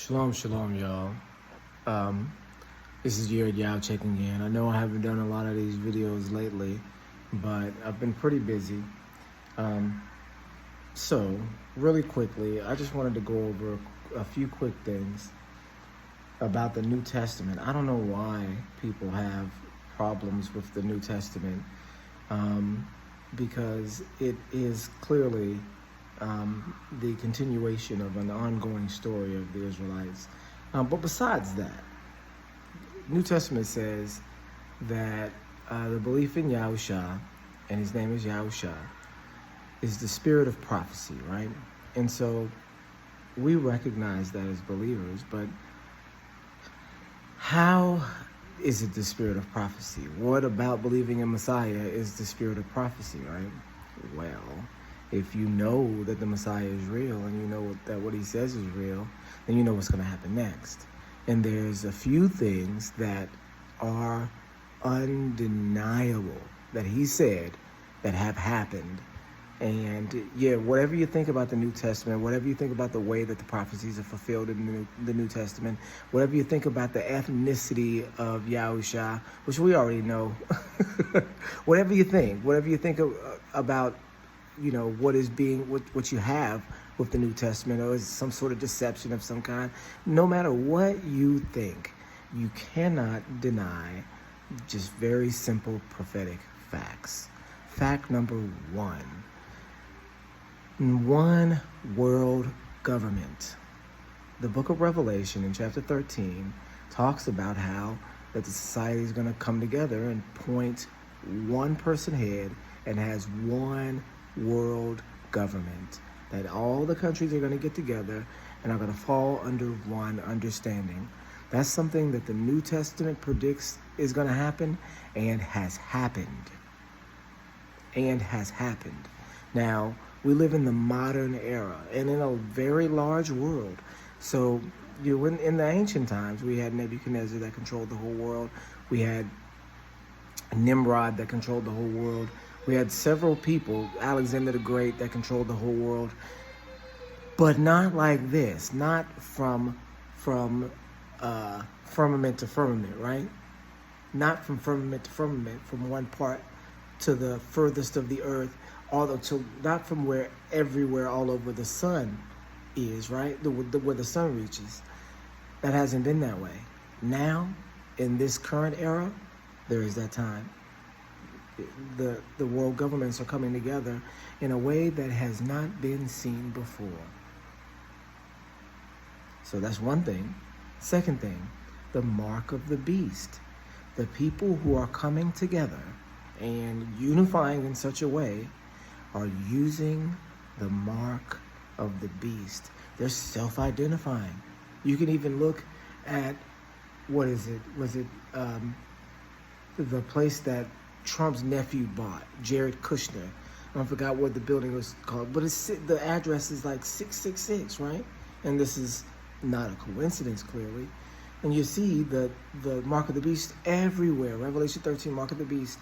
Shalom, shalom, y'all. Um, this is Jared Yao checking in. I know I haven't done a lot of these videos lately, but I've been pretty busy. Um, so, really quickly, I just wanted to go over a few quick things about the New Testament. I don't know why people have problems with the New Testament, um, because it is clearly the continuation of an ongoing story of the Israelites. But besides that, New Testament says that the belief in Yahusha, and his name is Yahusha, is the spirit of prophecy, right? And so we recognize that as believers, but how is it the spirit of prophecy? What about believing in Messiah is the spirit of prophecy, right? Well, if you know that the Messiah is real and you know that what he says is real, then you know what's going to happen next. And there's a few things that are undeniable that he said that have happened. And yeah, whatever you think about the New Testament, whatever you think about the way that the prophecies are fulfilled in the New Testament, whatever you think about the ethnicity of Yahusha, which we already know, whatever you think about, what is being, what you have with the New Testament, or is some sort of deception of some kind, no matter what you think, you cannot deny just very simple prophetic facts. Fact number one world government. The book of Revelation in chapter 13 talks about how that the society is going to come together and point one person head and has one world government, that all the countries are going to get together and are going to fall under one understanding. That's something that the New Testament predicts is going to happen and has happened. Now, we live in the modern era and in a very large world. So, in the ancient times, we had Nebuchadnezzar that controlled the whole world. We had Nimrod that controlled the whole world. We had several people, Alexander the Great, that controlled the whole world. But not like this, not from firmament to firmament, right? Not from firmament to firmament, from one part to the furthest of the earth, not from everywhere all over the sun is, right? Where the sun reaches. That hasn't been that way. Now, in this current era, there is that time. The world governments are coming together in a way that has not been seen before. So that's one thing. Second thing, the mark of the beast. The people who are coming together and unifying in such a way are using the mark of the beast. They're self-identifying. You can even look at, what is it? Was it the place that Trump's nephew bought, Jared Kushner? I forgot what the building was called, but the address is like 666, right? And this is not a coincidence, clearly. And you see the mark of the beast everywhere. Revelation 13, mark of the beast,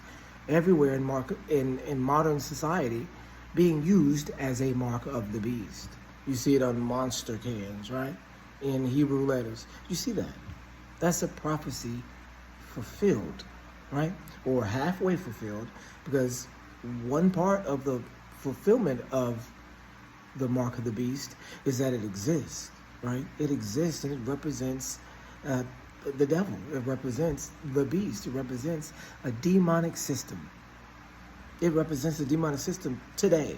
everywhere in modern society, being used as a mark of the beast. You see it on monster cans, right? In Hebrew letters. You see that. That's a prophecy fulfilled, right? Or halfway fulfilled, because one part of the fulfillment of the mark of the beast is that it exists, right? It exists and it represents the devil. It represents the beast. It represents a demonic system. It represents a demonic system today,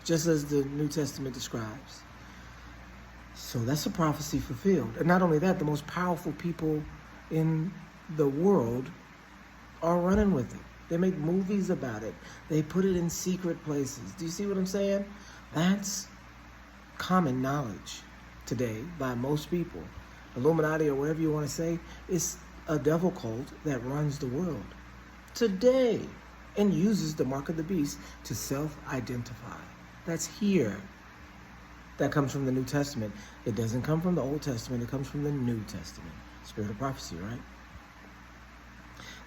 just as the New Testament describes. So that's a prophecy fulfilled. And not only that, the most powerful people in the world are running with it. They make movies about it. They put it in secret places. Do you see what I'm saying? That's common knowledge today by most people. Illuminati, or whatever you want to say, it's a devil cult that runs the world today and uses the mark of the beast to self-identify. That's here. That comes from the New Testament. It doesn't come from the Old Testament. It comes from the New Testament. Spirit of prophecy, right?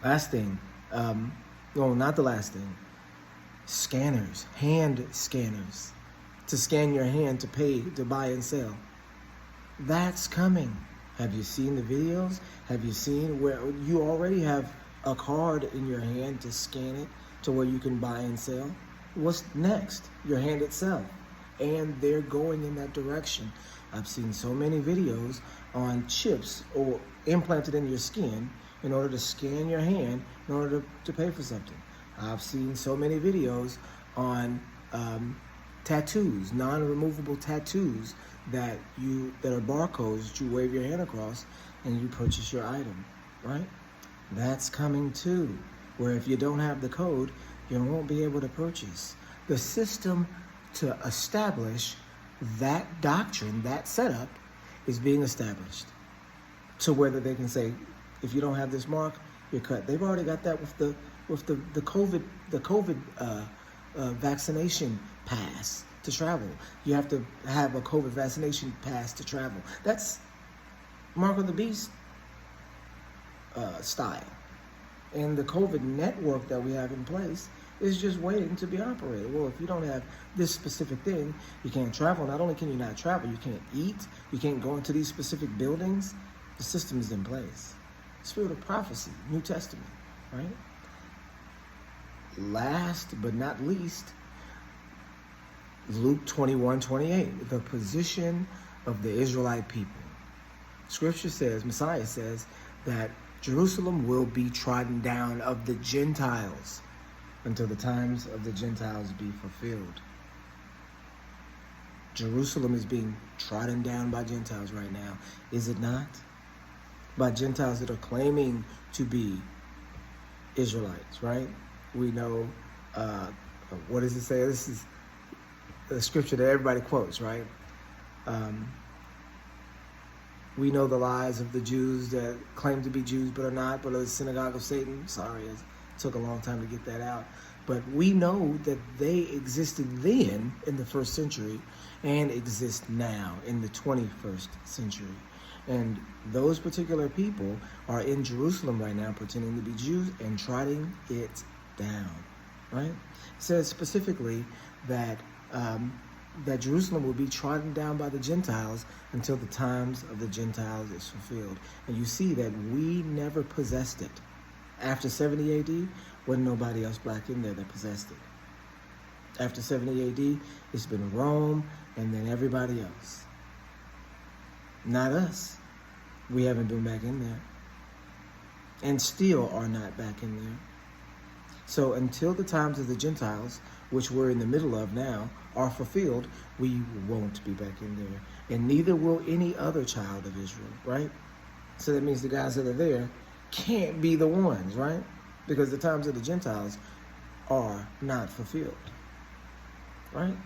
Last thing. No, not the last thing. Scanners. Hand scanners. To scan your hand to pay, to buy and sell. That's coming. Have you seen the videos? Have you seen where you already have a card in your hand to scan it to where you can buy and sell? What's next? Your hand itself. And they're going in that direction. I've seen so many videos on chips or implanted in your skin in order to scan your hand in order to pay for something. I've seen so many videos on tattoos, non-removable tattoos that are barcodes that you wave your hand across and you purchase your item, right? That's coming too, where if you don't have the code, you won't be able to purchase. The system to establish that doctrine, that setup, is being established. So whether they can say, if you don't have this mark, you're cut. They've already got that with the COVID vaccination pass to travel. You have to have a COVID vaccination pass to travel. That's Mark of the Beast style. And the COVID network that we have in place is just waiting to be operated. Well, if you don't have this specific thing, you can't travel. Not only can you not travel, you can't eat, you can't go into these specific buildings. The system is in place. Spirit of prophecy, New Testament, right? Last but not least, Luke 21:28, the position of the Israelite people. Scripture says, Messiah says, that Jerusalem will be trodden down of the Gentiles until the times of the Gentiles be fulfilled. Jerusalem is being trodden down by Gentiles right now, is it not? By Gentiles that are claiming to be Israelites, right? We know, what does it say? This is the scripture that everybody quotes, right? We know the lies of the Jews that claim to be Jews but are not, but are the synagogue of Satan. Sorry, it took a long time to get that out. But we know that they existed then in the first century and exist now in the 21st century. And those particular people are in Jerusalem right now pretending to be Jews and trotting it down, right? It says specifically that that Jerusalem will be trodden down by the Gentiles until the times of the Gentiles is fulfilled. And you see that we never possessed it. After 70 AD, wasn't nobody else black in there that possessed it. After 70 AD, it's been Rome and then everybody else. Not us. We haven't been back in there. And still are not back in there. So until the times of the Gentiles, which we're in the middle of now, are fulfilled, we won't be back in there. And neither will any other child of Israel, right? So that means the guys that are there can't be the ones, right? Because the times of the Gentiles are not fulfilled, right?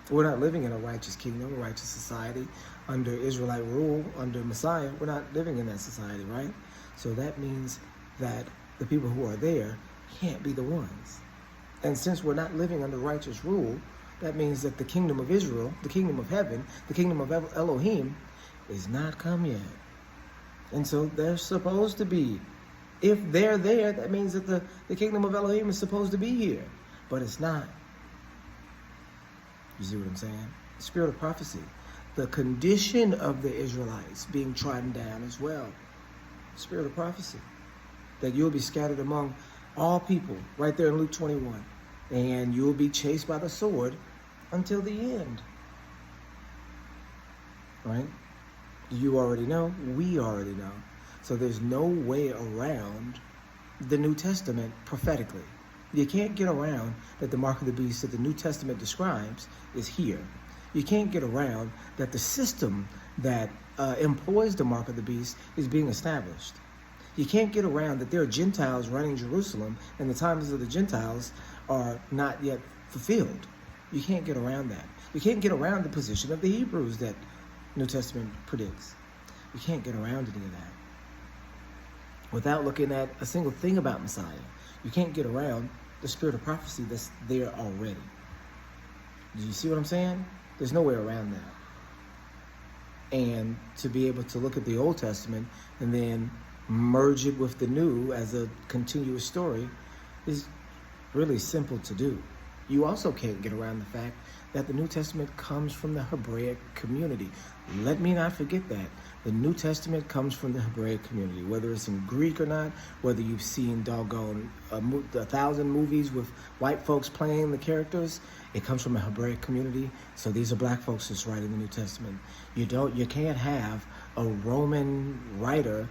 We're not living in a righteous kingdom, a righteous society under Israelite rule, under Messiah. We're not living in that society, right? So that means that the people who are there can't be the ones. And since we're not living under righteous rule, that means that the kingdom of Israel, the kingdom of heaven, the kingdom of Elohim is not come yet. And so they're supposed to be. If they're there, that means that the kingdom of Elohim is supposed to be here. But it's not. You see what I'm saying? The spirit of prophecy. The condition of the Israelites being trodden down as well. Spirit of prophecy. That you'll be scattered among all people, right there in Luke 21. And you'll be chased by the sword until the end. Right? You already know. We already know. So there's no way around the New Testament prophetically. You can't get around that the mark of the beast that the New Testament describes is here. You can't get around that the system that employs the mark of the beast is being established. You can't get around that there are Gentiles running Jerusalem and the times of the Gentiles are not yet fulfilled. You can't get around that. You can't get around the position of the Hebrews that New Testament predicts. You can't get around any of that without looking at a single thing about Messiah. You can't get around the spirit of prophecy that's there already. Do you see what I'm saying? There's no way around that. And to be able to look at the Old Testament and then merge it with the New as a continuous story is really simple to do. You also can't get around the fact that the New Testament comes from the Hebraic community. Let me not forget that. The New Testament comes from the Hebraic community, whether it's in Greek or not, whether you've seen doggone 1,000 movies with white folks playing the characters, it comes from a Hebraic community. So these are black folks that's writing the New Testament. You can't have a Roman writer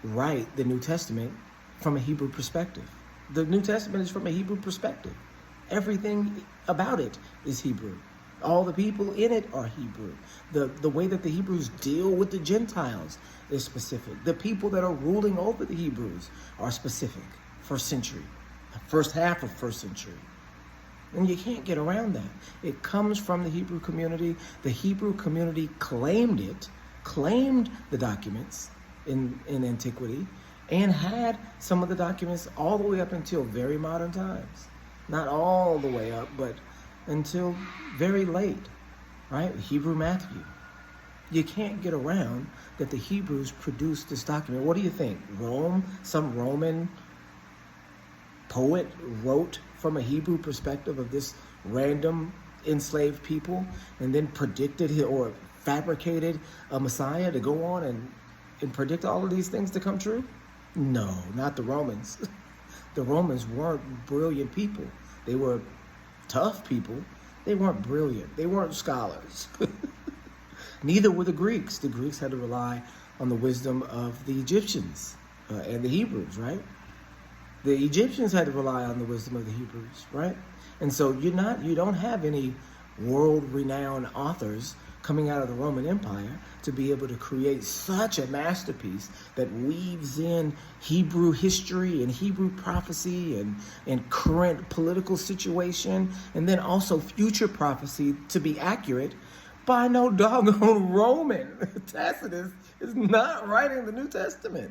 write the New Testament from a Hebrew perspective. The New Testament is from a Hebrew perspective. Everything about it is Hebrew. All the people in it are Hebrew. The way that the Hebrews deal with the Gentiles is specific. The people that are ruling over the Hebrews are specific. First century, first half of first century. And you can't get around that. It comes from the Hebrew community. The Hebrew community claimed the documents in antiquity, and had some of the documents all the way up until very modern times. Not all the way up, but until very late, right? Hebrew Matthew. You can't get around that the Hebrews produced this document. What do you think? Some Roman poet wrote from a Hebrew perspective of this random enslaved people and then predicted or fabricated a Messiah to go on and predict all of these things to come true? No, not the Romans. The Romans weren't brilliant people. They were tough people. They weren't brilliant. They weren't scholars. Neither were the Greeks. The Greeks had to rely on the wisdom of the Egyptians and the Hebrews, right? The Egyptians had to rely on the wisdom of the Hebrews, right? And so you don't have any world-renowned authors coming out of the Roman Empire to be able to create such a masterpiece that weaves in Hebrew history and Hebrew prophecy and current political situation, and then also future prophecy to be accurate by no doggone Roman. Tacitus is not writing the New Testament.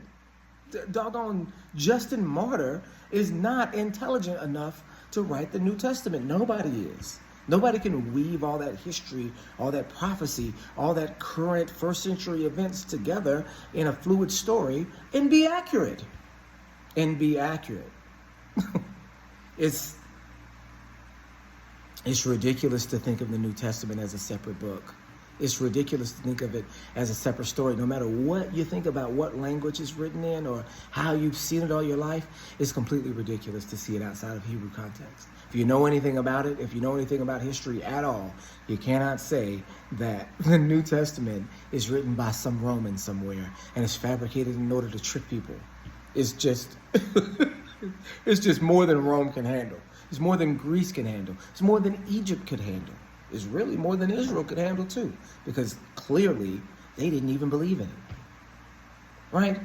Doggone Justin Martyr is not intelligent enough to write the New Testament. Nobody is. Nobody can weave all that history, all that prophecy, all that current first century events together in a fluid story and be accurate. It's ridiculous to think of the New Testament as a separate book. It's ridiculous to think of it as a separate story. No matter what you think about what language it's written in or how you've seen it all your life, it's completely ridiculous to see it outside of Hebrew context. If you know anything about it, if you know anything about history at all, you cannot say that the New Testament is written by some Roman somewhere and is fabricated in order to trick people. It's just, it's just more than Rome can handle. It's more than Greece can handle. It's more than Egypt could handle. It's really more than Israel could handle too, because clearly they didn't even believe in it. Right?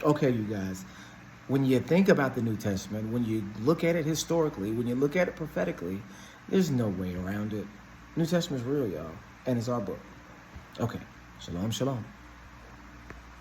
Okay, you guys. When you think about the New Testament, when you look at it historically, when you look at it prophetically, there's no way around it. New Testament is real, y'all, and it's our book. Okay, shalom, shalom.